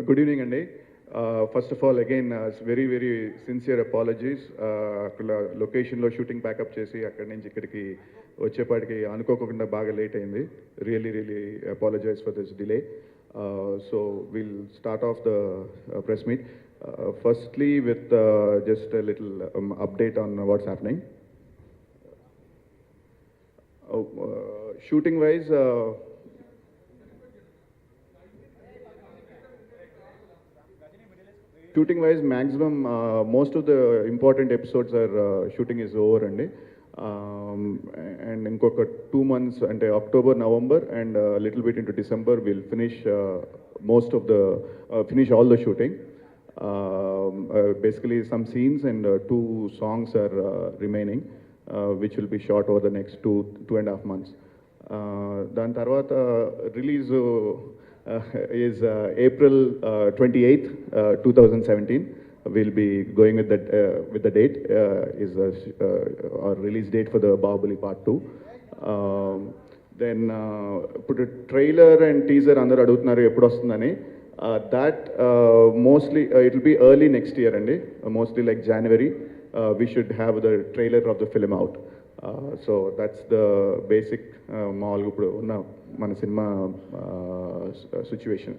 Good evening, Andy. First of all, again, very, very sincere apologies. అక్కడ లొకేషన్లో shooting pack up చేసి అక్కడి నుంచి ఇక్కడికి వచ్చేపాటికి అనుకోకుండా బాగా లేట్ అయింది. Really apologise for this delay. So will start off the press meet. Firstly, with just a little update on what's happening. Shooting wise, maximum most of the important episodes are shooting is over, and inkoka 2 months ante October, November, and a little bit into December we'll finish finish all the shooting. Basically some scenes and 2 songs are remaining, which will be shot over the next 2.5 months. Dan tarvata release is April 28th, 2017. We'll be going with the date is our release date for the Bahubali Part 2. Then put a trailer and teaser andaru adugutunnaru eppudu vastundani. That mostly it will be early next year, mostly like January. We should have the trailer of the film out. So that's the basic మామూలుగా ఇప్పుడు ఉన్న మన cinema situation.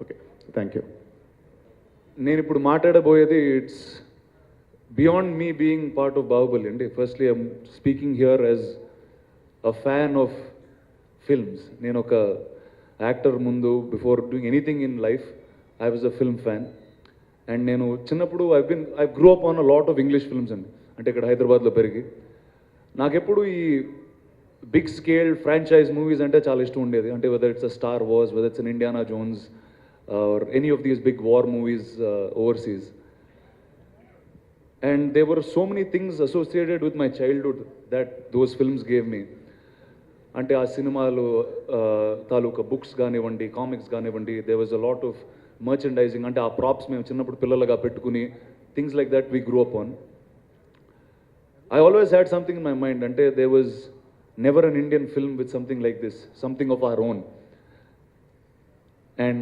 Okay, thank you. నేను ఇప్పుడు మాట్లాడబోయేది it's beyond me being part of Baahubali అండి. Firstly I'm speaking here as a fan of films. నేను ఒక యాక్టర్ ముందు before doing anything in life I was a film fan. And నేను చిన్నప్పుడు I grow up on a lot of English films అండి. అంటే ఇక్కడ హైదరాబాద్లో పెరిగి నాకెప్పుడు ఈ బిగ్ స్కేల్ ఫ్రాంచైజ్ మూవీస్ అంటే చాలా ఇష్టం ఉండేది. అంటే whether it's a Star Wars, whether it's an Indiana Jones or any of these big war movies overseas. And they were so many things associated with my childhood that those films gave me. అంటే ఆ సినిమాలు తాలూకా books కానివ్వండి, comics కానివ్వండి, they was a lot of merchandising. అంటే ఆ props మేము చిన్నప్పుడు పిల్లలుగా పెట్టుకుని things like that we grow up on. I always had something in my mind, ante there was never an Indian film with something like this, something of our own. And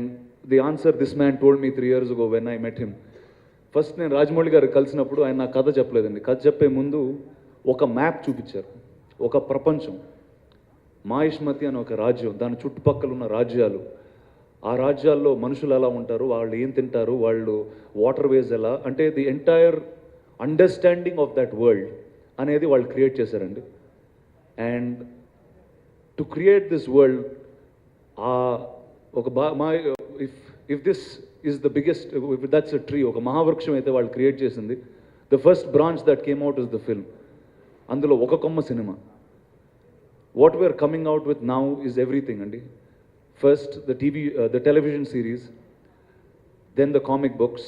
the answer this man told me 3 years ago when I met him. First నేను రాజమౌళి గారు కలిసినప్పుడు ఆయన నా కథ చెప్పలేదండి. కథ చెప్పే ముందు ఒక మ్యాప్ చూపించారు, ఒక ప్రపంచం, మాయిష్మతి అని ఒక రాజ్యం, దాని చుట్టుపక్కల ఉన్న రాజ్యాలు, ఆ రాజ్యాల్లో మనుషులు ఎలా ఉంటారు, వాళ్ళు ఏం తింటారు, వాళ్ళు వాటర్ వేస్ ఎలా, అంటే the entire understanding of that world అనేది వాళ్ళు క్రియేట్ చేశారండి. And to create this world ఒక if this is the biggest, if that's a tree, ఒక మహావృక్షం అయితే వాళ్ళు క్రియేట్ చేసింది, the first branch that came out is the film. అందులో ఒక కొమ్మ cinema. What we're coming out with now is everything అండి. First the television series, then the comic books,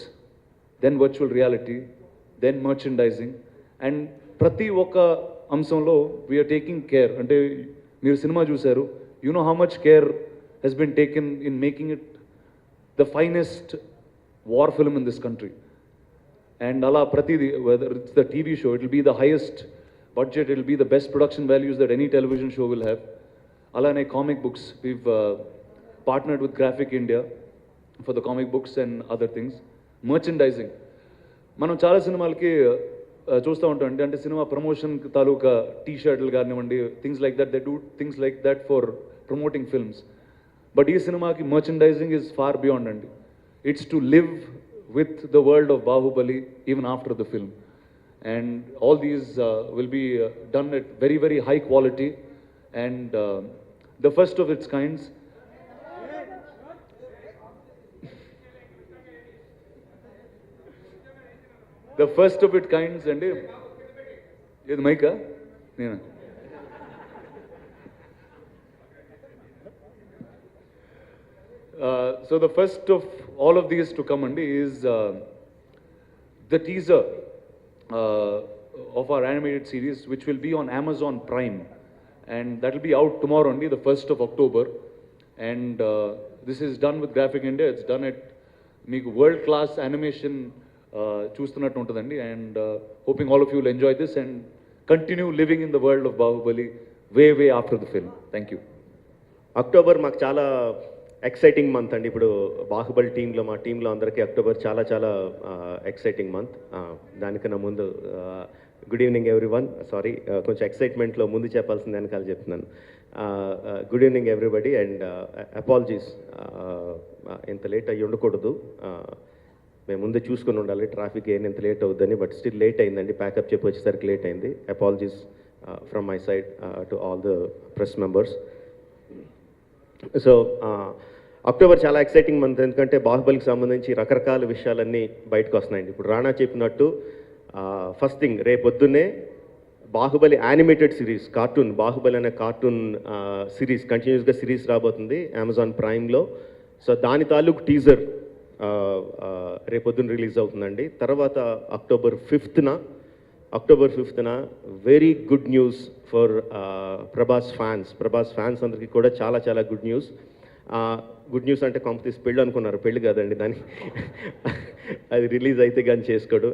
then virtual reality, then merchandising, and ప్రతి ఒక్క అంశంలో we are taking care. అంటే మీరు cinema చూశారు, you know how much care he's been taken in making it the finest war film in this country. And అలా ప్రతిదీ, whether it's the TV show, it will be the highest budget, it will be the best production values that any television show will have. అలానే comic books, we've partnered with Graphic India for the comic books and other things. Merchandising, మనం చాలా సినిమాలకి చూస్తూ ఉంటాం అండి. అంటే cinema promotion తాలూకా T షర్ట్లు కానివ్వండి, things like that, they do things like that for promoting films. But ఈ సినిమాకి మర్చెండైజింగ్ ఈజ్ ఫార్ బియాండ్ అండి. It's to live with the world of Baahubali even after the film. And all these will be done at very very high quality and the first of its kinds. The first of its kinds, and ఇది మైకా నేను so the first of all of these to come and is the teaser of our animated series, which will be on Amazon Prime, and that will be out tomorrow only, the 1st of October. And this is done with Graphic India. It's done at మీకు world class animation చూస్తున్నట్టు ఉంటుందండి. And hoping all of you will enjoy this and continue living in the world of Baahubali way after the film. Thank you. October మాకు చాలా exciting month అండి. ఇప్పుడు బాహుబలి టీంలో మా టీంలో అందరికీ అక్టోబర్ చాలా చాలా ఎక్సైటింగ్ మంత్. దానికన్నా ముందు గుడ్ ఈవినింగ్ ఎవ్రీవన్. సారీ, కొంచెం ఎక్సైట్మెంట్లో ముందు చెప్పాల్సింది వెనకాల చెప్తున్నాను. Good evening everybody and apologies. ఇంత లేట్ అయ్యి ఉండకూడదు, మేము ముందే చూసుకొని ఉండాలి ట్రాఫిక్ ఇంత లేట్ అవుద్దని. బట్ స్టిల్ లేట్ అయిందండి, ప్యాకప్ చెప్పి వచ్చేసరికి లేట్ అయింది. Apologies from my side to all the press members. So October చాలా ఎక్సైటింగ్ మంత్, ఎందుకంటే బాహుబలికి సంబంధించి రకరకాల విషయాలన్నీ బయటకు వస్తున్నాయండి. ఇప్పుడు రాణా చెప్పినట్టు ఫస్ట్ థింగ్, రేపొద్దున్నే Baahubali animated series cartoon, Baahubali అనే కార్టూన్ సిరీస్ కంటిన్యూస్గా సిరీస్ రాబోతుంది అమెజాన్ ప్రైమ్లో. సో దాని తాలూకు టీజర్ రేపొద్దున రిలీజ్ అవుతుందండి. తర్వాత అక్టోబర్ ఫిఫ్త్న very good news for Prabhas fans అందరికీ కూడా చాలా చాలా గుడ్ న్యూస్. గుడ్ న్యూస్ అంటే కాంపిటీస్ పెళ్ళి అనుకున్నారు, పెళ్ళి కాదండి దాన్ని. అది రిలీజ్ అయితే కానీ చేసుకోడు.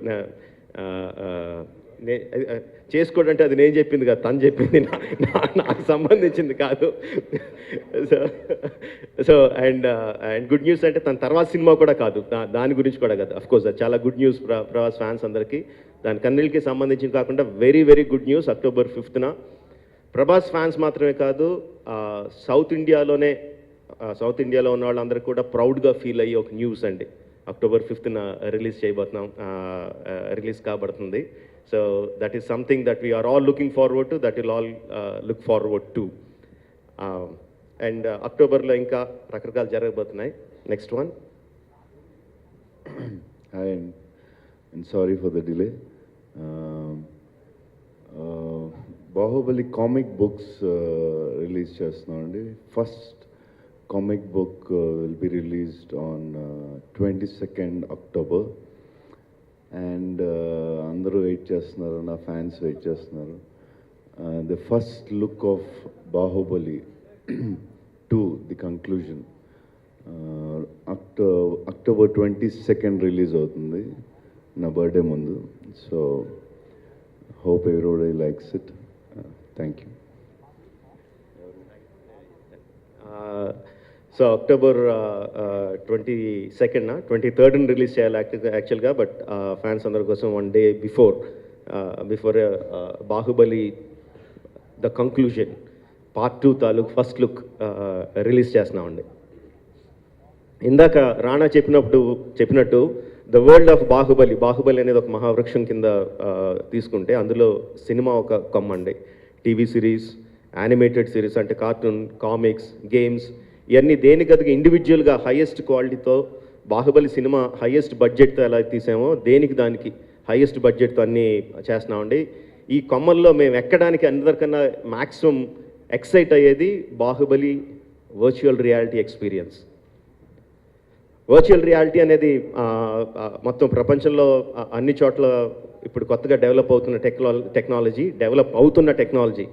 చేసుకోడు అంటే అది నేను చెప్పింది కాదు, తను చెప్పింది, నాకు సంబంధించింది కాదు. సో అండ్ గుడ్ న్యూస్ అంటే తన తర్వాత సినిమా కూడా కాదు, దాని గురించి కూడా కాదు. అఫ్కోర్స్ అది చాలా గుడ్ న్యూస్ ప్రభాస్ ఫ్యాన్స్ అందరికీ. దాని కన్నీళ్ళకి సంబంధించి కాకుండా very very good news October 5న. ప్రభాస్ ఫ్యాన్స్ మాత్రమే కాదు, సౌత్ ఇండియాలో ఉన్న వాళ్ళందరూ కూడా ప్రౌడ్గా ఫీల్ అయ్యే ఒక న్యూస్ అండి. అక్టోబర్ 5న రిలీజ్ కాబడుతుంది. So that is something that we're all looking forward to, that will all look forward to. And అక్టోబర్లో ఇంకా రకరకాలు జరగబోతున్నాయి. Next one. Hi, and sorry for the delay. Baahubali comic books release చేస్తున్నామండి. First comic book will be released on 22nd October. And అందరూ wait చేస్తున్నారు, నా fans wait చేస్తున్నారు. The first look of Baahubali 2, the conclusion, October 22nd release అవుతుంది, నా birthday ముందు. So hope everybody likes it. Thank you. So October 22nd 23rd release చేయాలి యాక్చువల్గా. But fans అందరి కోసం 1 day before Baahubali the conclusion part 2 తాలూకు first look release చేస్తున్నామండి. ఇందాక రాణా చెప్పినట్టు ద వరల్డ్ ఆఫ్ బాహుబలి అనేది ఒక మహావృక్షం కింద తీసుకుంటే అందులో సినిమా ఒక కొమ్మండి. టీవీ సిరీస్, యానిమేటెడ్ సిరీస్ అంటే కార్టూన్, కామిక్స్, గేమ్స్, ఇవన్నీ దేనికదిగా ఇండివిజువల్గా హైయెస్ట్ క్వాలిటీతో బాహుబలి సినిమా హైయెస్ట్ బడ్జెట్తో ఎలా తీసామో దానికి హైయెస్ట్ బడ్జెట్తో అన్నీ చేస్తున్నామండి. ఈ కొమ్మల్లో మేము ఎక్కడానికి అందరికన్నా మ్యాక్సిమం ఎక్సైట్ అయ్యేది Baahubali virtual reality experience. Virtual reality అనేది మొత్తం ప్రపంచంలో అన్ని చోట్ల ఇప్పుడు కొత్తగా డెవలప్ అవుతున్న టెక్నాలజీ.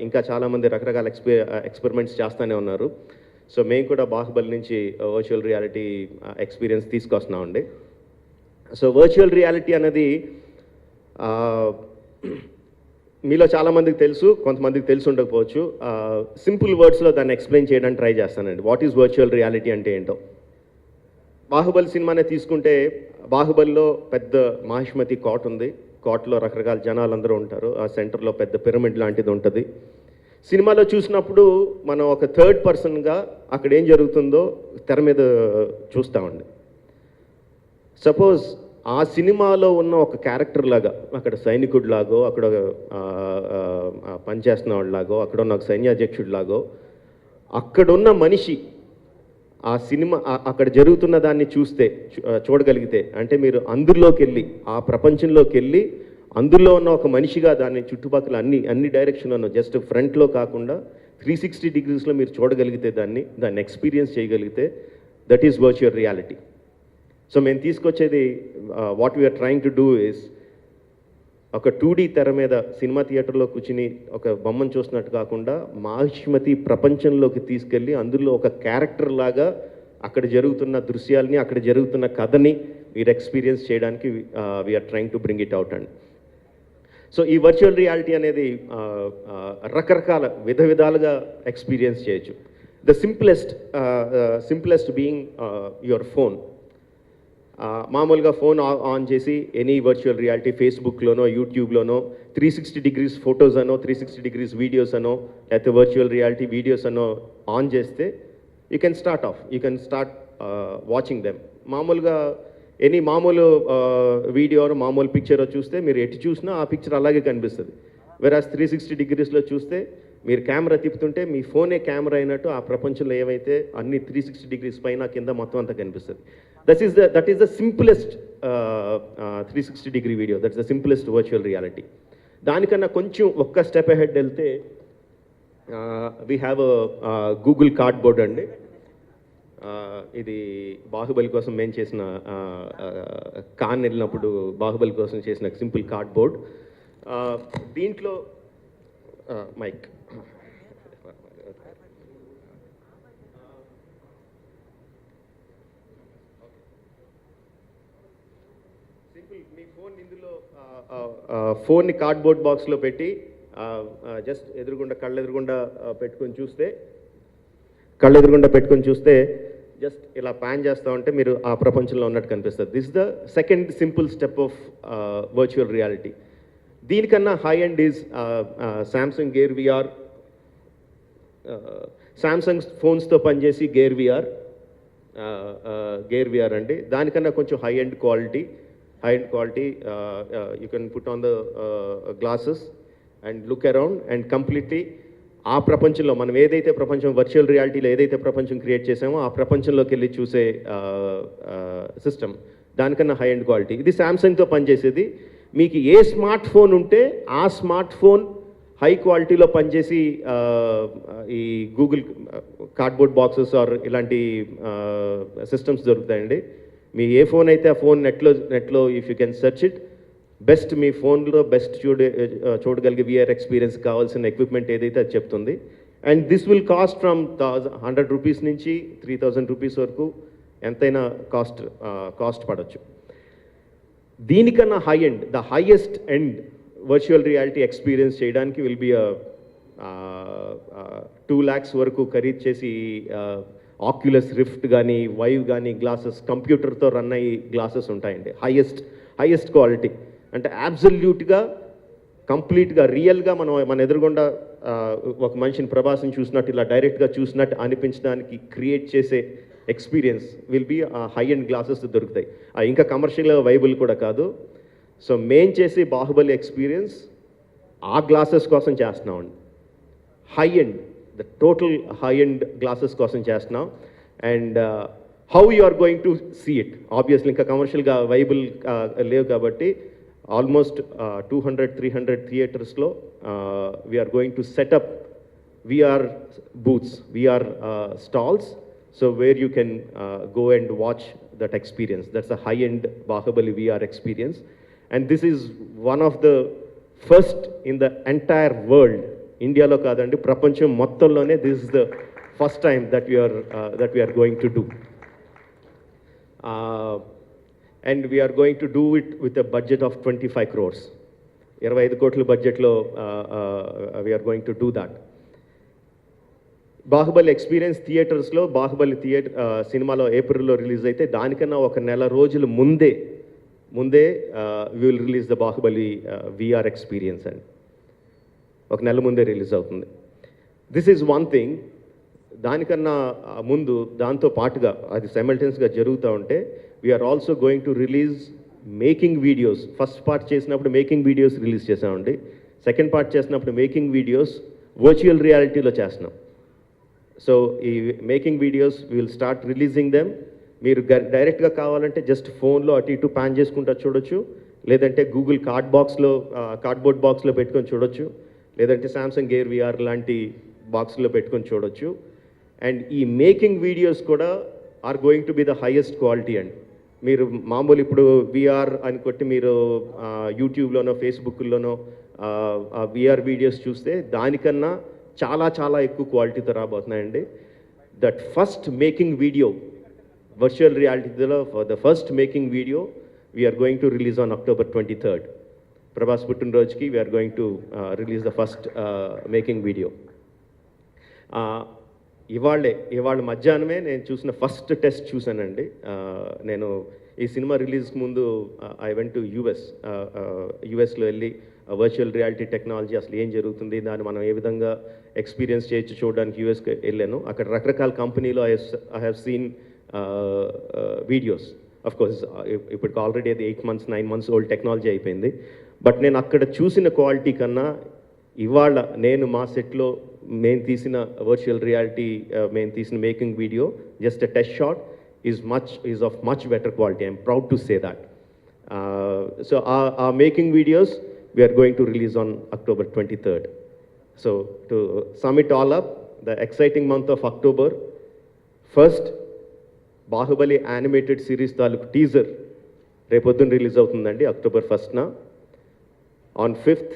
ఇంకా చాలామంది రకరకాల ఎక్స్పెరిమెంట్స్ చేస్తూనే ఉన్నారు. సో మేము కూడా బాహుబలి నుంచి వర్చువల్ రియాలిటీ ఎక్స్పీరియన్స్ తీసుకొస్తున్నామండి. సో వర్చువల్ రియాలిటీ అనేది మీలో చాలామందికి తెలుసు, కొంతమందికి తెలిసి ఉండకపోవచ్చు. సింపుల్ వర్డ్స్లో దాన్ని ఎక్స్ప్లెయిన్ చేయడానికి ట్రై చేస్తానండి. వాట్ ఈజ్ వర్చువల్ రియాలిటీ అంటే ఏంటో. బాహుబలి సినిమానే తీసుకుంటే బాహుబలిలో పెద్ద మహిష్మతి కోట ఉంది. కోటలో రకరకాల జనాలందరూ ఉంటారు. ఆ సెంటర్లో పెద్ద పిరమిడ్ లాంటిది ఉంటుంది. సినిమాలో చూసినప్పుడు మనం ఒక థర్డ్ పర్సన్గా అక్కడ ఏం జరుగుతుందో తెర మీద చూస్తామండి. సపోజ్ ఆ సినిమాలో ఉన్న ఒక క్యారెక్టర్ లాగా, అక్కడ సైనికుడిలాగో, అక్కడ పనిచేస్తున్న వాళ్ళలాగో, అక్కడ ఉన్న ఒక సైన్యాధ్యక్షుడిలాగో, అక్కడున్న మనిషి ఆ సినిమా అక్కడ జరుగుతున్న దాన్ని చూడగలిగితే, అంటే మీరు అందులోకి వెళ్ళి, ఆ ప్రపంచంలోకి వెళ్ళి అందులో ఉన్న ఒక మనిషిగా దాన్ని చుట్టుపక్కల అన్ని డైరెక్షన్లో జస్ట్ ఫ్రంట్లో కాకుండా 360 degreesలో మీరు చూడగలిగితే, దాన్ని ఎక్స్పీరియన్స్ చేయగలిగితే, that is virtual reality. So మేము తీసుకొచ్చేది what we're trying to do is ఒక 2D తెర మీద సినిమా థియేటర్లో కూర్చుని ఒక బొమ్మను చూస్తున్నట్టు కాకుండా మహిష్మతి ప్రపంచంలోకి తీసుకెళ్ళి అందులో ఒక క్యారెక్టర్ లాగా అక్కడ జరుగుతున్న దృశ్యాలని, అక్కడ జరుగుతున్న కథని మీరు ఎక్స్పీరియన్స్ చేయడానికి we're trying to bring it out and. So ఈ వర్చువల్ రియాలిటీ అనేది రకరకాల విధాలుగా ఎక్స్పీరియన్స్ చేయొచ్చు. The simplest being your phone. మామూలుగా ఫోన్ ఆన్ చేసి ఎనీ వర్చువల్ రియాలిటీ ఫేస్బుక్లోనో యూట్యూబ్లోనో 360 డిగ్రీస్ ఫొటోస్ అనో 360 డిగ్రీస్ వీడియోస్ అనో లేకపోతే వర్చువల్ రియాలిటీ వీడియోస్ అనో ఆన్ చేస్తే you can start watching them. మామూలుగా ఎనీ మామూలు వీడియో మామూలు పిక్చర్ చూస్తే మీరు ఎటు చూసినా ఆ పిక్చర్ అలాగే కనిపిస్తుంది. వెరాజ్ 360 డిగ్రీస్లో చూస్తే మీరు కెమెరా తిప్పుతుంటే మీ ఫోనే కెమెరా అయినట్టు ఆ ప్రపంచంలో ఏవైతే అన్ని 360 డిగ్రీస్ పైన కింద మొత్తం అంతా కనిపిస్తుంది. That is the simplest 360 degree video. That's the simplest virtual reality. దానికన్నా కొంచెం ఒక్క స్టెప్ అహెడ్ వెళ్తే వీ హ్యావ్ గూగుల్ కార్డ్బోర్డ్ అండి. ఇది బాహుబలి కోసం మేము చేసిన కాన్ వెళ్ళినప్పుడు బాహుబలి కోసం చేసిన సింపుల్ కార్డ్బోర్డ్. దీంట్లో మైక్ సింపుల్ మీ ఫోన్ ఇందులో ఫోన్ని కార్డ్బోర్డ్ బాక్స్లో పెట్టి జస్ట్ కళ్ళెదురుగుండా పెట్టుకొని చూస్తే జస్ట్ ఇలా ప్యాన్ చేస్తూ ఉంటే మీరు ఆ ప్రపంచంలో ఉన్నట్టు కనిపిస్తుంది. This the second simple step of virtual reality. దీనికన్నా high end is Samsung Gear VR. Samsung ఫోన్స్తో పనిచేసి గేర్ విఆర్ అండి. దానికన్నా కొంచెం high end quality you can put on the glasses and look around and completely ఆ ప్రపంచంలో మనం ఏదైతే ప్రపంచం వర్చువల్ రియాలిటీలో ఏదైతే ప్రపంచం క్రియేట్ చేసామో ఆ ప్రపంచంలోకి వెళ్ళి చూసే సిస్టమ్. దానికన్నా హై ఎండ్ క్వాలిటీ. ఇది శాంసంగ్తో పనిచేసేది. మీకు ఏ స్మార్ట్ ఫోన్ ఉంటే ఆ స్మార్ట్ ఫోన్ హై క్వాలిటీలో పనిచేసి ఈ గూగుల్ కార్డ్బోర్డ్ బాక్సెస్ ఆర్ ఇలాంటి సిస్టమ్స్ దొరుకుతాయండి. మీ ఏ ఫోన్ అయితే ఆ ఫోన్ నెట్లో if you can search it best మీ ఫోన్లో బెస్ట్ చూడగలిగే విఆర్ ఎక్స్పీరియన్స్ కావాల్సిన ఎక్విప్మెంట్ ఏదైతే అది చెప్తుంది. And this will cost from 100 rupees నుంచి 3000 రూపీస్ వరకు ఎంతైనా కాస్ట్ పడవచ్చు. దీనికన్నా high end the highest end virtual reality experience చేయడానికి విల్ బి 2 lakhs వరకు ఖరీదు చేసి ఆక్యులస్ రిఫ్ట్ కానీ వైవ్ కానీ గ్లాసెస్ కంప్యూటర్తో రన్ అయ్యి గ్లాసెస్ ఉంటాయండి. హైయెస్ట్ క్వాలిటీ అంటే అబ్సల్యూట్గా కంప్లీట్గా రియల్గా మన ఎదురుగుండా ఒక మనిషిని ప్రభాస్ని చూసినట్టు ఇలా డైరెక్ట్గా చూసినట్టు అనిపించడానికి క్రియేట్ చేసే experience will be high end glasses దొరుకుతాయి. ఇంకా కమర్షియల్గా వైబుల్ కూడా కాదు. సో మేం చేసే బాహుబలి ఎక్స్పీరియన్స్ ఆ గ్లాసెస్ కోసం చేస్తున్నామండి. High end the total high end glasses కోసం చేస్తున్నాం. And how you are going to see it obviously ఇంకా కమర్షియల్గా వైబుల్ లేవు కాబట్టి ఆల్మోస్ట్ 200-300 థియేటర్స్లో we're going to set up VR booths, VR stalls, so where you can go and watch that experience. That's a high-end Bahubali VR experience, and this is one of the first in the entire world. India lo kadandi prapancham mottallone this is the first time that we are going to do, and we are going to do it with a budget of 25 crores. 25 కోట్ల బడ్జెట్లో we are going to do that. Baahubali experience థియేటర్స్లో బాహుబలి సినిమాలో ఏప్రిల్లో release అయితే దానికన్నా ఒక నెల రోజుల ముందే will release the Baahubali VR experience అండి. ఒక నెల ముందే రిలీజ్ అవుతుంది. This is one thing. దానికన్నా ముందు దాంతో పాటుగా అది సైమల్టేనియస్గా జరుగుతూ ఉంటే we're also going to release making videos. First part చేసినప్పుడు మేకింగ్ వీడియోస్ రిలీజ్ చేసామండి. సెకండ్ పార్ట్ చేసినప్పుడు మేకింగ్ వీడియోస్ వర్చువల్ రియాలిటీలో చేస్తున్నాం. సో ఈ making videos will start releasing them. మీరు డైరెక్ట్గా కావాలంటే జస్ట్ ఫోన్లో అటు ఇటు ప్యాన్ చేసుకుంటూ చూడొచ్చు, లేదంటే గూగుల్ కార్డ్బోర్డ్ బాక్స్లో పెట్టుకొని చూడొచ్చు, లేదంటే సామ్సంగ్ గేర్ VR లాంటి బాక్స్లో పెట్టుకొని చూడొచ్చు. అండ్ ఈ మేకింగ్ వీడియోస్ కూడా are going to be the highest quality అండి. మీరు మామూలు ఇప్పుడు VR అని కొట్టి మీరు యూట్యూబ్లోనో ఫేస్బుక్లోనో VR వీడియోస్ చూస్తే దానికన్నా చాలా చాలా ఎక్కువ క్వాలిటీతో రాబోతున్నాయండి. That first making video virtual రియాలిటీలో the first making video we are going to release on October 23rd. Prabhas పుట్టినరోజుకి we are going to release the first making video. ఇవాళ మధ్యాహ్నమే నేను చూసిన ఫస్ట్ టెస్ట్ చూశానండి. నేను ఈ సినిమా రిలీజ్కి ముందు ఐ వెంట్ టు యుఎస్లో వెళ్ళి వర్చువల్ రియాలిటీ టెక్నాలజీ అసలు ఏం జరుగుతుంది, దాన్ని మనం ఏ విధంగా ఎక్స్పీరియన్స్ చేయొచ్చు చూడడానికి యుఎస్కి వెళ్ళాను. అక్కడ రకరకాల కంపెనీలో I have seen videos. Of course ఇప్పుడు ఆల్రెడీ అది 8 months 9 months ఓల్డ్ టెక్నాలజీ అయిపోయింది. బట్ నేను అక్కడ చూసిన క్వాలిటీ కన్నా ఇవాళ నేను మా సెట్లో మేము తీసిన వర్చువల్ రియాలిటీ మేము తీసిన making video just a test shot is of much better quality. I'm proud to say that. So ఆ making videos we are going to release on October 23rd. So to sum it all up, the exciting month of October, first Bahubali animated series తాలూకు teaser రేపొద్దున release అవుతుందండి October 1st. On 5th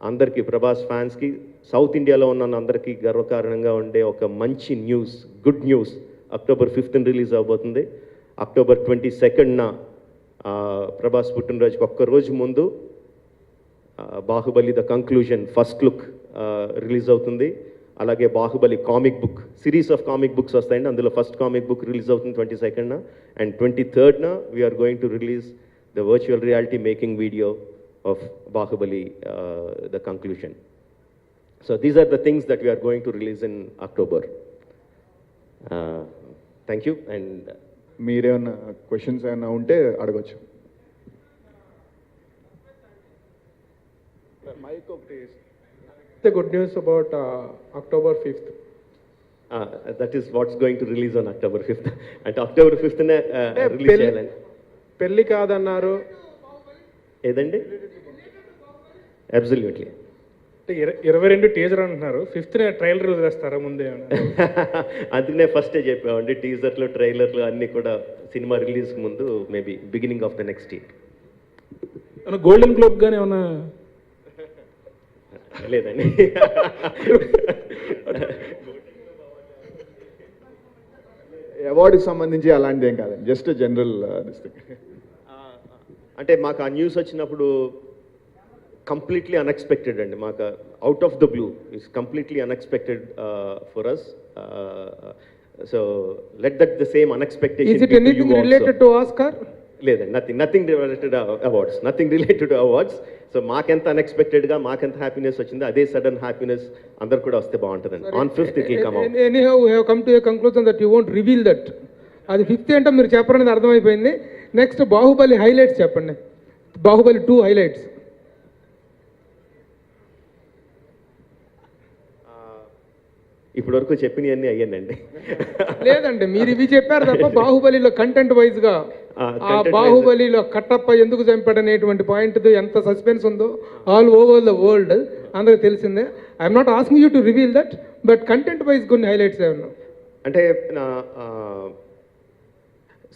అందరికీ ప్రభాస్ ఫ్యాన్స్కి south ఇండియాలో ఉన్న అందరికీ గర్వకారణంగా ఉండే ఒక మంచి news, good news, October 5th release అవబోతుంది. October 22nd ప్రభాస్ పుట్టినరోజుకి ఒక్కరోజు ముందు Baahubali the conclusion first look release అవుతుంది. అలాగే Baahubali comic book series of comic books వస్తాయండి, అందులో ఫస్ట్ కామిక్ బుక్ రిలీజ్ అవుతుంది 22nd. And 23rd we are going to release the virtual reality making video of Baahubali the conclusion. So these are the things that we are going to release in October. Thank you. And మీరేమన్నా questions ఏమైనా ఉంటే అడగచ్చు. The good news about October 5th. That is what's going to release on October 5th. And October 5th release చేయాలండి. పెళ్లి కాదన్నారు. ఏదండి? Absolutely. 22 teaser అంటున్నారు, 5th trailer వదిలేస్తారా ముందే? అందుకనే ఫస్టే చెప్పామండి, టీజర్లు ట్రైలర్లు అన్నీ కూడా సినిమా రిలీజ్ ముందు maybe beginning of the next year. Golden globe గానే ఏమన్నా? లేదండి. అవార్డుకి సంబంధించి అలాంటిది ఏం కాదండి, జస్ట్ జనరల్ అంటే మాకు ఆ న్యూస్ వచ్చినప్పుడు కంప్లీట్లీ అన్ఎక్స్పెక్టెడ్ అండి. మాకు out of the blue is completely unexpected for us. So let that the same unexpectation. Is it anything related to Oscar? లేదండి, nothing related awards, nothing related awards. So మాకెంత అన్ఎక్స్పెక్టెడ్గా మాకెంత happiness వచ్చిందో అదే sudden happiness అందరు కూడా వస్తే బాగుంటుందండి. On 5th it will come out. Anyhow, we have come to a conclusion that you won't reveal that. అది 5th అంటే మీరు చెప్పరనేది అర్థమైపోయింది. నెక్స్ట్ బాహుబలి హైలైట్స్ చెప్పండి, బాహుబలి 2 హైలైట్స్. ఇప్పటి వరకు చెప్పినవన్నీ అయ్యానండి. లేదండి, మీరు ఇవి చెప్పారు తప్ప బాహుబలిలో కంటెంట్ వైజ్ గా ఆ బాహుబలిలో కట్టప్ప ఎందుకు చంపాడనేటువంటి పాయింట్ ఎంత సస్పెన్స్ ఉందో ఆల్ ఓవర్ ద వరల్డ్ అందరికి తెలిసిందే. I'm not asking you to reveal that, but content wise కొన్ని హైలైట్స్ ఏమన్నా అంటే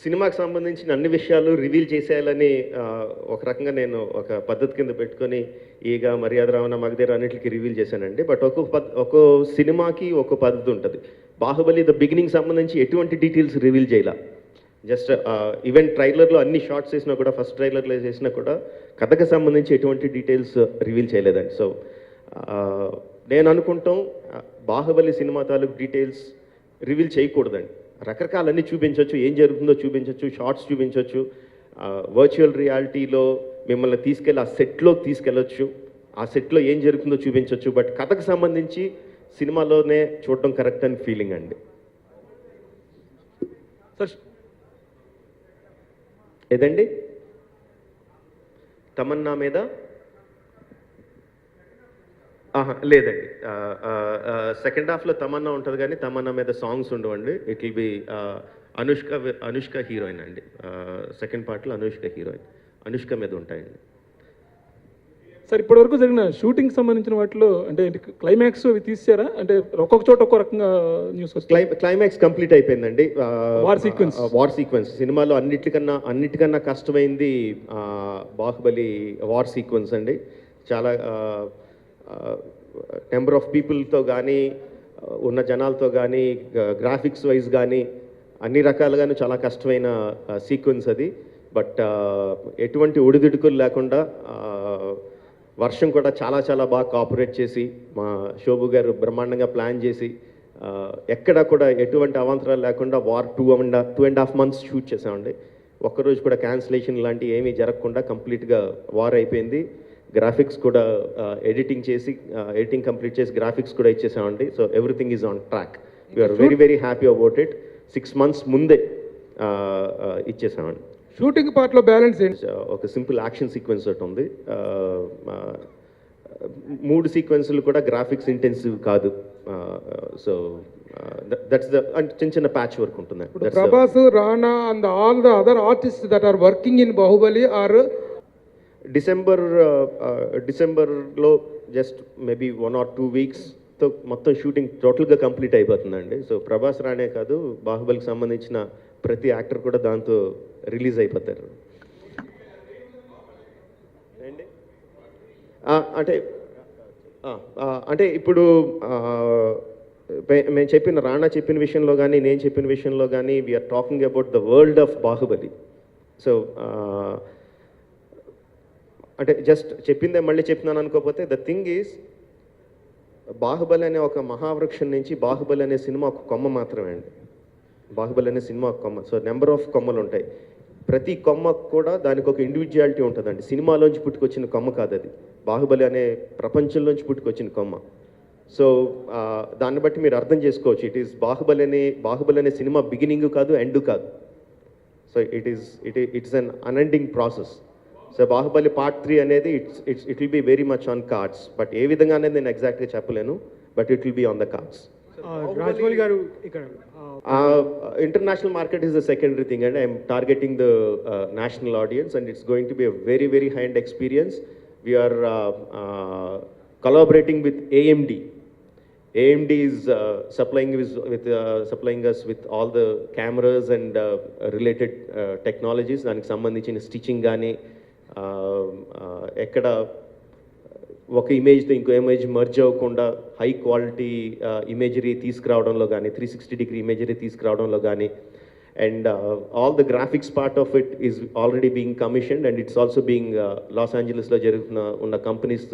సినిమాకి సంబంధించిన అన్ని విషయాలు రివీల్ చేసేయాలని ఒక రకంగా నేను ఒక పద్ధతి కింద పెట్టుకొని ఈగ, మర్యాద రావణ, మగధీర అన్నిటికీ రివీల్ చేశానండి. బట్ ఒక్కో సినిమాకి ఒక పద్ధతి ఉంటుంది. బాహుబలి ద బిగినింగ్ సంబంధించి ఎటువంటి డీటెయిల్స్ రివీల్ చేయాల. జస్ట్ ఈవెన్ ట్రైలర్లో అన్ని షార్ట్స్ వేసినా కూడా, ఫస్ట్ ట్రైలర్లో చేసినా కూడా కథకు సంబంధించి ఎటువంటి డీటెయిల్స్ రివీల్ చేయలేదండి. సో నేను అనుకుంటాం బాహుబలి సినిమా తాలూకు డీటెయిల్స్ రివీల్ చేయకూడదండి. రకరకాలన్నీ చూపించవచ్చు, ఏం జరుగుతుందో చూపించవచ్చు, షార్ట్స్ చూపించవచ్చు, వర్చువల్ రియాలిటీలో మిమ్మల్ని తీసుకెళ్ళి ఆ సెట్లోకి తీసుకెళ్ళొచ్చు, ఆ సెట్లో ఏం జరుగుతుందో చూపించవచ్చు. బట్ కథకు సంబంధించి సినిమాలోనే చూడటం కరెక్ట్ అని ఫీలింగ్ అండి. ఏదండి? తమన్నా మీద లేదండి. సెకండ్ హాఫ్లో తమన్నా ఉంటుంది కానీ తమన్నా మీద సాంగ్స్ ఉండవండి. It will B Anushka heroine అండి. సెకండ్ పార్ట్లో అనుష్క హీరోయిన్, అనుష్క మీద ఉంటాయండి. సార్, ఇప్పటివరకు జరిగిన షూటింగ్ సంబంధించిన వాటిలో అంటే క్లైమాక్స్ అవి తీసారా? అంటే ఒక్కొక్క చోట ఒక్కో రకంగా న్యూస్ వస్తుంది. క్లైమాక్స్ కంప్లీట్ అయిపోయిందండి. వార్ సీక్వెన్స్ సినిమాలో అన్నిటికన్నా కష్టమైంది బాహుబలి వార్ సీక్వెన్స్ అండి. చాలా నెంబర్ ఆఫ్ పీపుల్తో కానీ, ఉన్న జనాలతో కానీ, గ్రాఫిక్స్ వైజ్ కానీ అన్ని రకాలుగాను చాలా కష్టమైన సీక్వెన్స్ అది. బట్ ఎటువంటి ఒడిదుడుకులు లేకుండా వర్షం కూడా చాలా చాలా బాగా కోఆపరేట్ చేసి, మా శోభు గారు బ్రహ్మాండంగా ప్లాన్ చేసి ఎక్కడ కూడా ఎటువంటి అవాంతరాలు లేకుండా వార్ 2.5 months షూట్ చేసామండి. ఒక్కరోజు కూడా క్యాన్సిలేషన్ లాంటివి ఏమీ జరగకుండా కంప్లీట్గా వార్ అయిపోయింది. గ్రాఫిక్స్ కూడా ఎడిటింగ్ కంప్లీట్ చేసి గ్రాఫిక్స్ కూడా ఇచ్చేసామండి. So everything is on track. We are very very happy about it. 6 months ముందే ఇచ్చేసామండి. షూటింగ్ పార్ట్లో బ్యాలెన్స్ ఏంటి? ఒక సింపుల్ యాక్షన్ సీక్వెన్స్ ఒకటి ఉంది. 3 సీక్వెన్స్లు కూడా గ్రాఫిక్స్ ఇంటెన్సివ్ కాదు. సో దట్స్ ద చిన్న చిన్న ప్యాచ్ వర్క్ ఉంటుంది. ఇప్పుడు Prabhas, Rana and all the other artist that are working in Baahubali are డిసెంబర్లో జస్ట్ మేబీ 1 or 2 weeksతో మొత్తం షూటింగ్ టోటల్గా కంప్లీట్ అయిపోతుందండి. సో ప్రభాస్ రానే కాదు, బాహుబలికి సంబంధించిన ప్రతి యాక్టర్ కూడా దాంతో రిలీజ్ అయిపోతారు. అంటే ఇప్పుడు మేము చెప్పిన రాణా చెప్పిన విషయంలో కానీ నేను చెప్పిన విషయంలో కానీ we're talking about the world of Baahubali. So అంటే జస్ట్ చెప్పిందే మళ్ళీ చెప్తున్నాను అనుకోకపోతే ద థింగ్ ఈజ్ బాహుబలి అనే ఒక మహావృక్షం నుంచి బాహుబలి అనే సినిమా ఒక కొమ్మ మాత్రమే అండి. బాహుబలి అనే సినిమా ఒక కొమ్మ. సో నెంబర్ ఆఫ్ కొమ్మలు ఉంటాయి. ప్రతి కొమ్మకు కూడా దానికి ఒక ఇండివిజువాలిటీ ఉంటుందండి. సినిమాలోంచి పుట్టుకొచ్చిన కొమ్మ కాదు అది, బాహుబలి అనే ప్రపంచంలోంచి పుట్టుకొచ్చిన కొమ్మ. సో దాన్ని బట్టి మీరు అర్థం చేసుకోవచ్చు. బాహుబలి అనే సినిమా బిగినింగ్ కాదు, ఎండ్ కాదు. So it's un unending process. So Baahubali Part 3 అనేది it will be very much on cards. But ఏ విధంగా అనేది నేను ఎగ్జాక్ట్గా చెప్పలేను, but it will be on the cards. Rajamouli garu ఇక్కడ international market is the secondary thing, and I'm targeting the national audience, and it's going to be a very very high-end experience. We are collaborating with AMD. AMD is supplying us with all the cameras and related technologies. దానికి సంబంధించిన stitching కానీ ఎక్కడ ఒక ఇమేజ్తో ఇంకో image merge అవ్వకుండా high quality imagery తీసుకురావడంలో కానీ 360-degree ఇమేజరీ తీసుకురావడంలో కానీ, and all the graphics part of it is already being commissioned, and it's also being Los ఏంజలస్లో ఉన్న companies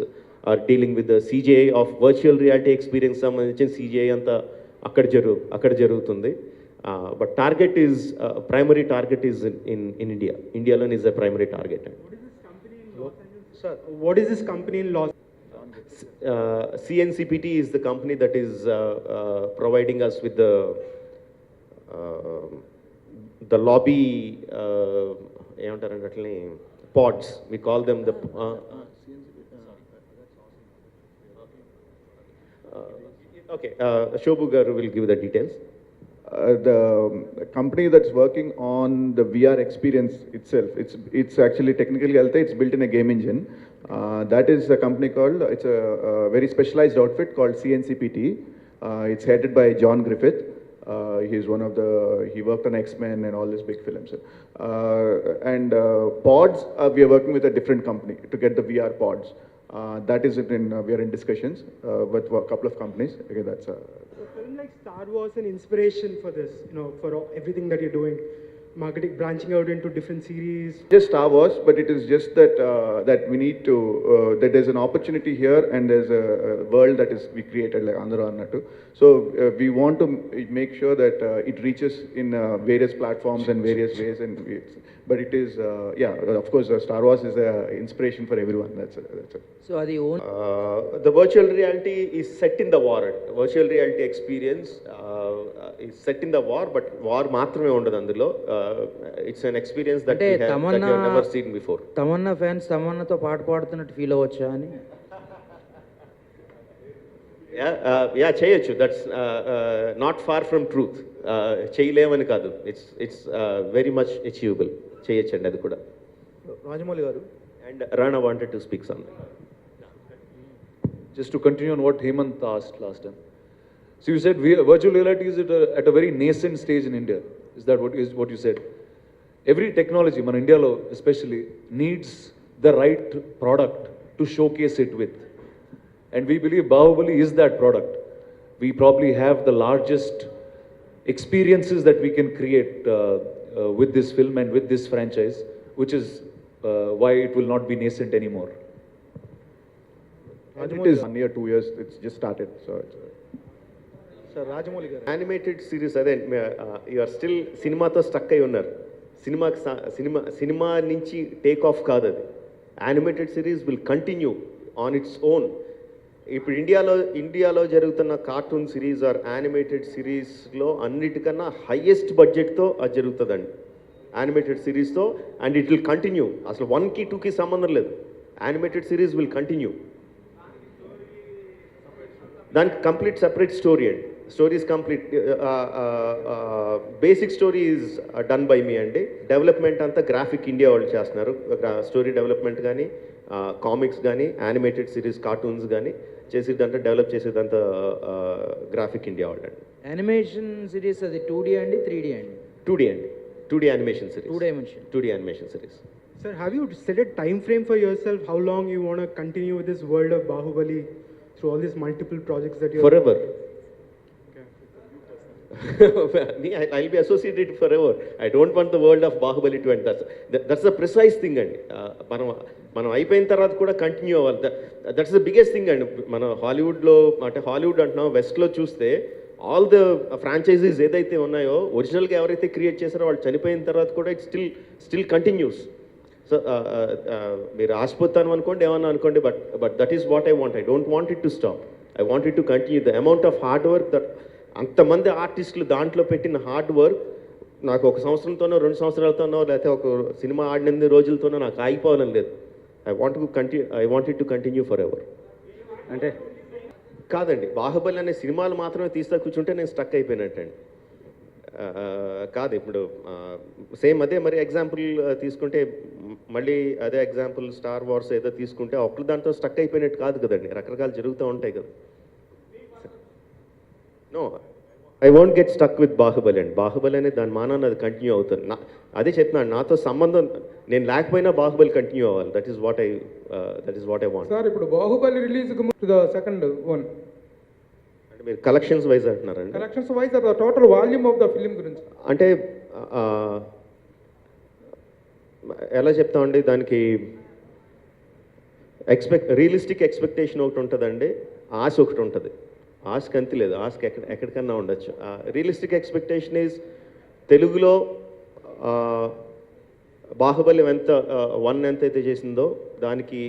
are dealing with the CGI of virtual reality experience సంబంధించిన CGI అంతా అక్కడ జరుగుతుంది. But target is primary target is in ఇండియాలోనే is the primary target. what is this company in Los CNCPT is the company that is providing us with the lobby ఏమంటారంటే అట్లనే pods. We call them the okay, Shobhu garu will give the details. The company that's working on the VR experience itself, it's actually technically it's built in a game engine. That is a company called, it's a very specialized outfit called CNCPT. It's headed by John Griffith. He's one of he worked on X-Men and all these big films. Pods, we are working with a different company to get the VR pods. That is we are in discussions with a couple of companies. Okay, that's film like Star Wars an inspiration for this, for everything that you're doing, marketing, branching out into different series? Just Star Wars, but it is just that that we need to that there's an opportunity here, and there's a world that is we created like Andhra Annattu. So we want to make sure that it reaches in various platforms and various ways, but it is of course Star Wars is an inspiration for everyone. That's it. So are the own The virtual reality is set in the war. Virtual reality experience is set in the war, but war మాత్రమే ఉండదు అందులో. It's an experience that you have never seen before. Tamannaah fans తమన్నాతో పాట పాడుతున్నట్టు feel అవ్వచ్చా అని? చేయొచ్చు. That's not far from truth. చేయలేమని కాదు, ఇట్స్ వెరీ మచ్ అచీవబుల్. చేయొచ్చండి అది కూడా. రాజమౌళి గారు, and Rana wanted to speak something. Just to continue on what Hemant asked last time. So you said virtual reality is at a very nascent stage in India. Is that what you said? Every technology, man, India lo especially, needs the right product to showcase it with. And we believe Bahubali is that product. We probably have the largest experiences that we can create with this film and with this franchise, which is why it will not be nascent anymore. It is 1 year, 2 years. It's just started, so it's sir Rajamouli గారు animated series అదే you are still సినిమాతో stuck అయి ఉన్నారు. Cinema నుంచి take off కాదు అది. Animated series will continue on its own. ఇప్పుడు ఇండియాలో జరుగుతున్న కార్టూన్ సిరీస్ ఆర్ యానిమేటెడ్ సిరీస్లో అన్నిటికన్నా హైయెస్ట్ బడ్జెట్తో అది జరుగుతుందండి యానిమేటెడ్ సిరీస్తో. And it will continue. అసలు 1కి 2కి సంబంధం లేదు. Animated series will continue. దానికి కంప్లీట్ సెపరేట్ స్టోరీ అండి. Story is complete. Basic story is done by me అండి. డెవలప్మెంట్ అంతా గ్రాఫిక్ ఇండియా వాళ్ళు చేస్తున్నారు. స్టోరీ డెవలప్మెంట్ కానీ కామిక్స్ కానీ యానిమేటెడ్ సిరీస్ కార్టూన్స్ కానీ చేసేదంతా డెవలప్ చేసేదంతా గ్రాఫిక్ ఇండియా వాళ్ళు అండి. యానిమేషన్ సిరీస్ అది 2D అండి 3D అండి? 2D అండి. 2D animation series. 2D animation series. Sir, have you set a time frame for yourself? How long you want to continue with this world of Bahubali through all these multiple projects that you Forever. I'll be associated forever. I don't want the world of Bahubali to end. That's the precise thing అండి. మనం అయిపోయిన తర్వాత కూడా continue అవ్వాలి. That's the biggest thing అండి. మన హాలీవుడ్లో అంటే హాలీవుడ్ అంటున్నాం, వెస్ట్లో చూస్తే ఆల్ ద ఫ్రాంచైజీస్ ఏదైతే ఉన్నాయో ఒరిజినల్గా ఎవరైతే క్రియేట్ చేశారో వాళ్ళు చనిపోయిన తర్వాత కూడా ఇట్ స్టిల్ కంటిన్యూస్. సో మీరు ఆశపోతాను అనుకోండి, ఏమన్నా అనుకోండి, but that is what I want. I don't want it to stop. I want it to continue. The amount of hard work that అంతమంది ఆర్టిస్టులు దాంట్లో పెట్టిన హార్డ్ వర్క్ నాకు 1 సంవత్సరంతోనో 2 సంవత్సరాలతోనో లేకపోతే ఒక సినిమా ఆడిన రోజులతోనో నాకు ఆగిపోవాలని లేదు. I want it to continue for ever. అంటే కాదండి, బాహుబలి అనే సినిమాలు మాత్రమే తీస్తా కూర్చుంటే నేను స్టక్ అయిపోయినట్టండి. కాదు, ఇప్పుడు సేమ్ అదే మరి ఎగ్జాంపుల్ తీసుకుంటే మళ్ళీ అదే ఎగ్జాంపుల్ స్టార్ వార్స్ ఏదో తీసుకుంటే ఒక్కరు దాంట్లో స్టక్ అయిపోయినట్టు కాదు కదండి. రకరకాలు జరుగుతూ ఉంటాయి కదా. No, I want get stuck with Baahubali అండి. బాహుబలి అనేది దాని మానాన్ని అది కంటిన్యూ అవుతుంది. అదే చెప్తున్నాను, నాతో సంబంధం నేను లేకపోయినా బాహుబలి కంటిన్యూ అవ్వాలి. That is what I want. Sir ఇప్పుడు బాహుబలి రిలీజ్కి ముందు ద సెకండ్ వన్ అంటే మీరు కలెక్షన్స్ వైజ్ అంటున్నారండి? Collections wise total volume of the film గురించి అంటే ఎలా చెప్తామండి, దానికి రియలిస్టిక్ ఎక్స్పెక్టేషన్ ఒకటి ఉంటుందండి, ఆశ ఒకటి ఉంటుంది. ఆశకి అంతే లేదు, ఆశకి ఎక్కడికన్నా ఉండొచ్చు. రియలిస్టిక్ ఎక్స్పెక్టేషన్ ఈజ్ తెలుగులో బాహుబలి ఎంత 1 ఎంతైతే చేసిందో దానికి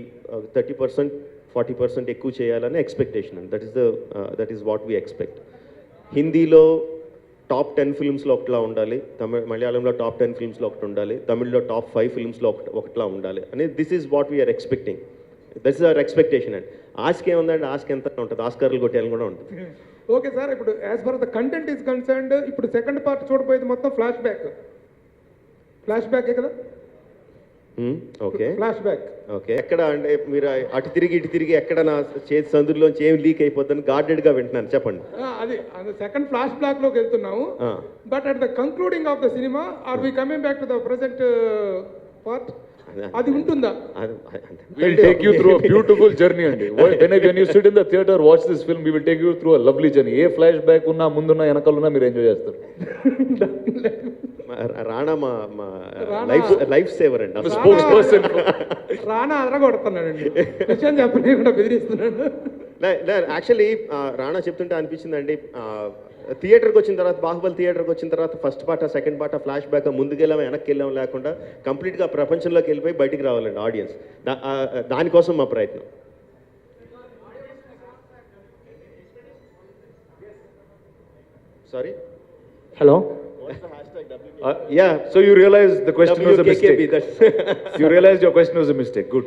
30% 40% ఎక్కువ చేయాలని ఎక్స్పెక్టేషన్ అండి. That is what we expect. హిందీలో టాప్ 10 ఫిల్మ్స్లో ఒకటిలా ఉండాలి, మలయాళంలో టాప్ 10 ఫిల్మ్స్లో ఒకటి ఉండాలి, తమిళ్లో టాప్ 5 ఫిల్మ్స్లో ఒకటిలా ఉండాలి అని this is what we're expecting. That is our expectation అండి. ఆస్కి ఏముందండి, ఆస్కి ఎంత ఉంటుంది, ఆస్కార్లు కొట్టేయాలని కూడా ఉంటుంది. ఓకే సార్, ఇప్పుడు as for the content is concerned ఇప్పుడు సెకండ్ పార్ట్ చూడబోయేది మొత్తం ఫ్లాష్ బ్యాకే కదా? Okay, flash back. ఓకే. ఎక్కడ అంటే మీరు అటు తిరిగి ఇటు తిరిగి ఎక్కడ నా చేతి సందులోంచి ఏం లీక్ అయిపోద్దని గార్డెడ్గా వింటున్నాను, చెప్పండి. అది సెకండ్ ఫ్లాష్ బ్యాక్ లోకి వెళ్తున్నాము. But at the concluding of the సినిమా are we coming back to the present part, అది ఉంటుందా? We'll take you through a beautiful journey అండి. When you sit in the theater, watch this film, we will take you through a lovely journey. A flash back ఉన్నా, ముందున్నా, వెనకాలన్నా మీరు enjoy చేస్తారు. రాణా మా life saver అండి. Sports person రానా అదరగొడుతున్నాడండి, విషయం చెప్పకుండా బెదిరిస్తున్నాడు. Actually Rana చెప్తుంటే అనిపించిందండి, థియేటర్కి వచ్చిన తర్వాత, బాహుబలి థియేటర్కి వచ్చిన తర్వాత first part second part flashback ముందుకెళ్ళాం వెనక్కి వెళ్ళాం లేకుండా కంప్లీట్గా ప్రపంచంలోకి వెళ్ళిపోయి బయటికి రావాలండి ఆడియన్స్. దానికోసం మా ప్రయత్నం. Sorry, hello. yeah, so you realize the question was a mistake. You realized your question was a mistake. Good.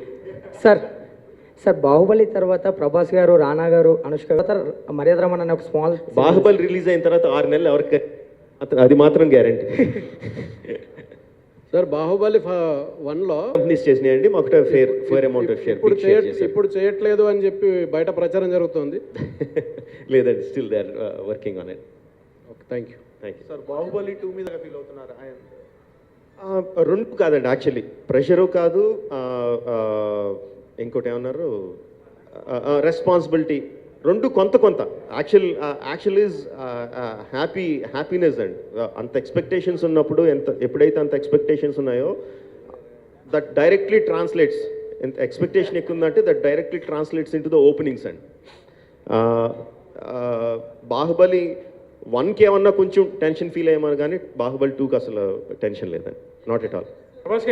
Sir Baahubali తర్వాత ప్రభాస్ గారు, రానా గారు, అనుష్క గారు, మర్యాద రమణ అనే ఒక స్మాల్ బాహుబలి రిలీజ్ అయిన తర్వాత 6 నెలలు ఎవరికి అది మాత్రం గ్యారంటీ. సార్ బాహుబలి 1లో కంపెనీస్ చేసినాయండి, మాకు ఫేర్ అమౌంట్ ఆఫ్ షేర్. ఇప్పుడు చేయట్లేదు అని చెప్పి బయట ప్రచారం జరుగుతుంది. లేదండి, still they are working on it. Okay, thank you. Sir Baahubali 2 మీద ఫీల్ అవుతున్నారు ఆయన? రెండు కాదండి, యాక్చువల్లీ ప్రెషరు కాదు, ఇంకోటి ఏమన్నారు, రెస్పాన్సిబిలిటీ, రెండు కొంత యాక్చువల్ ఈజ్ హ్యాపీనెస్ అండ్ అంత ఎక్స్పెక్టేషన్స్ ఉన్నప్పుడు ఎప్పుడైతే అంత ఎక్స్పెక్టేషన్స్ ఉన్నాయో దట్ డైరెక్ట్లీ ట్రాన్స్లేట్స్. ఎంత ఎక్స్పెక్టేషన్ ఎక్కువ ఉందంటే that directly translates in to the openings and Baahubali 1కి ఏమన్నా కొంచెం టెన్షన్ ఫీల్ అయ్యామని కానీ బాహుబలి 2కి అసలు టెన్షన్ లేదండి, నాట్ ఎట్ ఆల్. ప్రభాస్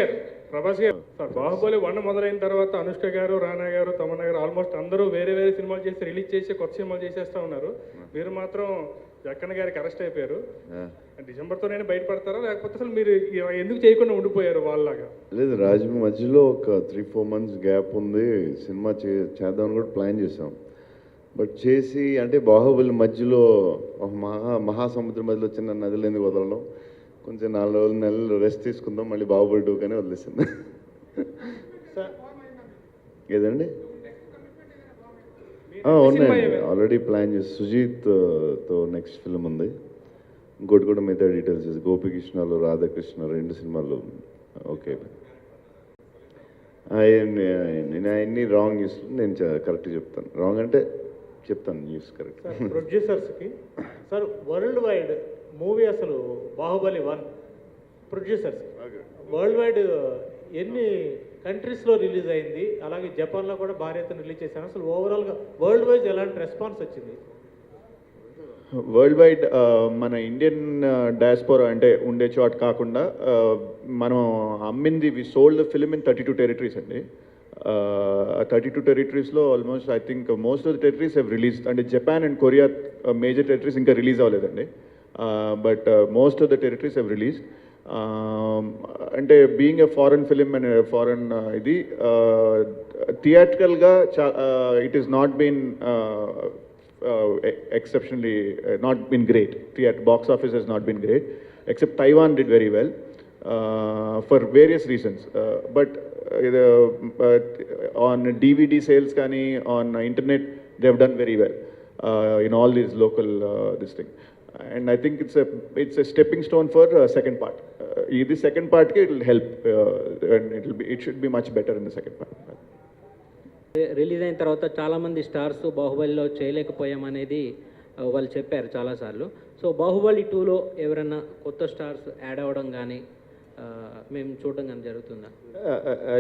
గారు సార్, బాహుబలి 1 మొదలైన తర్వాత అనుష్క గారు, రానా గారు, తమన్నా గారు ఆల్మోస్ట్ అందరూ వేరే వేరే సినిమాలు చేసి రిలీజ్ చేసి కొత్త సినిమాలు చేసేస్తూ ఉన్నారు. మీరు మాత్రం జక్కన్న గారికి అరెస్ట్ అయిపోయారు. డిసెంబర్తోనే బయటపడతారా, లేకపోతే అసలు మీరు ఎందుకు చేయకుండా ఉండిపోయారు వాళ్ళలాగా? లేదు, రాజు మధ్యలో ఒక 3-4 months గ్యాప్ ఉంది, సినిమా చేద్దామని కూడా ప్లాన్ చేసాం. బట్ చేసి అంటే బాహుబలి మధ్యలో ఒక మహాసముద్రం మధ్యలో చిన్న నదులు ఎందుకు వదలడం, కొంచెం 4 నెలలు రెస్ట్ తీసుకుందాం, మళ్ళీ బాహుబలి 2 కానీ వదిలేసింది. ఏదండి? ఉన్నాయండి, ఆల్రెడీ ప్లాన్ చేసి సుజీత్తో నెక్స్ట్ ఫిల్మ్ ఉంది. ఇంకోటి కూడా మిగతా డీటెయిల్స్ చేసి గోపికృష్ణలో రాధాకృష్ణ 2 సినిమాలు ఓకే. నేను అవన్నీ రాంగ్ న్యూస్ నేను కరెక్ట్ చెప్తాను, రాంగ్ అంటే చెప్తాను న్యూస్ కరెక్ట్. ప్రొడ్యూసర్స్కి సార్, వరల్డ్ వైడ్ మూవీ అసలు బాహుబలి 1 ప్రొడ్యూసర్స్ వరల్డ్ వైడ్ ఎన్ని కంట్రీస్లో రిలీజ్ అయింది, అలాగే జపాన్లో కూడా భారీ ఎత్తున రిలీజ్ చేశాను. అసలు ఓవరాల్గా వరల్డ్ వైజ్ ఎలాంటి రెస్పాన్స్ వచ్చింది? వరల్డ్ వైడ్ మన ఇండియన్ డయాస్పోరా అంటే ఉండే చోట కాకుండా మనం అమ్మింది, we sold the film in 32 territories అండి. 32 టెరిటరీస్లో almost I think most of the territories have released. అంటే Japan and Korea major territories ఇంకా రిలీజ్ అవ్వలేదండి, but most of the territories have released. అంటే being a foreign film and foreign ఇది థియేట్రికల్గా it is not been exceptionally not been great. Box office has not been great, except Taiwan did very well for various reasons. But on DVD sales kani, on internet, they have done very well in all these local this thing. And I think it's a stepping stone for second part. The second part it will help, and it should be much better in the second part. Release అయిన తర్వాత చాలామంది stars బాహుబలిలో చేయలేకపోయామనేది వాళ్ళు చెప్పారు చాలాసార్లు. So Baahubali 2లో ఎవరైనా కొత్త స్టార్స్ యాడ్ అవ్వడం కానీ మేము చూడడం కానీ జరుగుతుందా?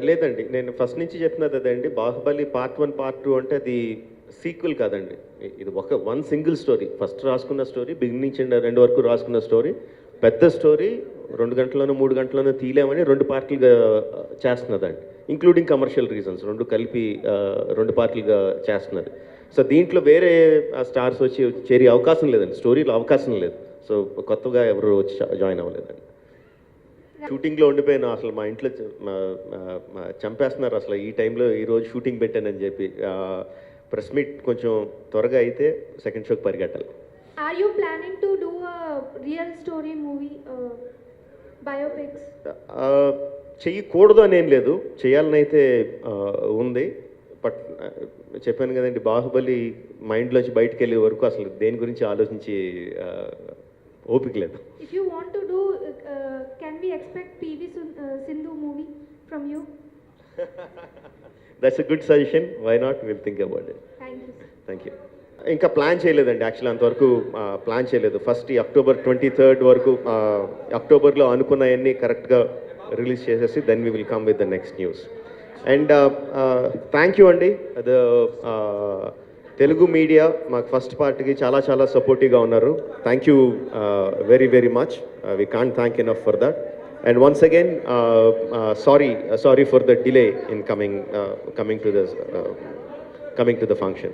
లేదండి, నేను ఫస్ట్ నుంచి చెప్పినది అదండి, బాహుబలి పార్ట్ 1 పార్ట్ 2 అంటే అది సీక్వెల్ కాదండి. ఇది వన్ సింగిల్ స్టోరీ, ఫస్ట్ రాసుకున్న స్టోరీ, బిగినింగ్ నుంచి 2 వరకు రాసుకున్న స్టోరీ, పెద్ద స్టోరీ 2 గంటల్లోనూ 3 గంటల్లోనూ తీయలేమని 2 పార్ట్లుగా చేస్తున్నదండి, ఇంక్లూడింగ్ కమర్షియల్ రీజన్స్ 2 కలిపి 2 పార్ట్లుగా చేస్తున్నది. సో దీంట్లో వేరే స్టార్స్ వచ్చి చేరే అవకాశం లేదండి, స్టోరీలో అవకాశం లేదు. సో కొత్తగా ఎవరు వచ్చి జాయిన్ అవ్వలేదండి. షూటింగ్లో ఉండిపోయాను, అసలు మా ఇంట్లో చంపేస్తున్నారు అసలు ఈ టైంలో, ఈరోజు షూటింగ్ పెట్టానని చెప్పి. ప్రెస్ మీట్ కొంచెం త్వరగా అయితే సెకండ్ షోకి పరిగెట్టాలి. Are you planning to do a real story movie, biopics? చెయ్యకూడదు అని ఏం లేదు, చేయాలని అయితే ఉంది. బట్ చెప్పాను కదండి, బాహుబలి మైండ్లోంచి బయటకు వెళ్ళే వరకు అసలు దేని గురించి ఆలోచించి ఓపిక లేదు. If you want to do, can we expect PV Sindhu movie from you? That's a good suggestion. Why not? We'll think about it. Thank you. Thank you. ఇంకా ప్లాన్ చేయలేదండి, యాక్చువల్లీ అంతవరకు ప్లాన్ చేయలేదు. ఫస్ట్ ఈ October 23rd వరకు, అక్టోబర్లో అనుకున్నవన్నీ కరెక్ట్గా release చేసేసి then we will come with the next news. And thank you అండి, తెలుగు మీడియా మాకు ఫస్ట్ పార్ట్కి చాలా చాలా సపోర్టివ్గా ఉన్నారు. Thank you very very much. We can't thank enough for that. And once again, sorry for the delay in coming to the function.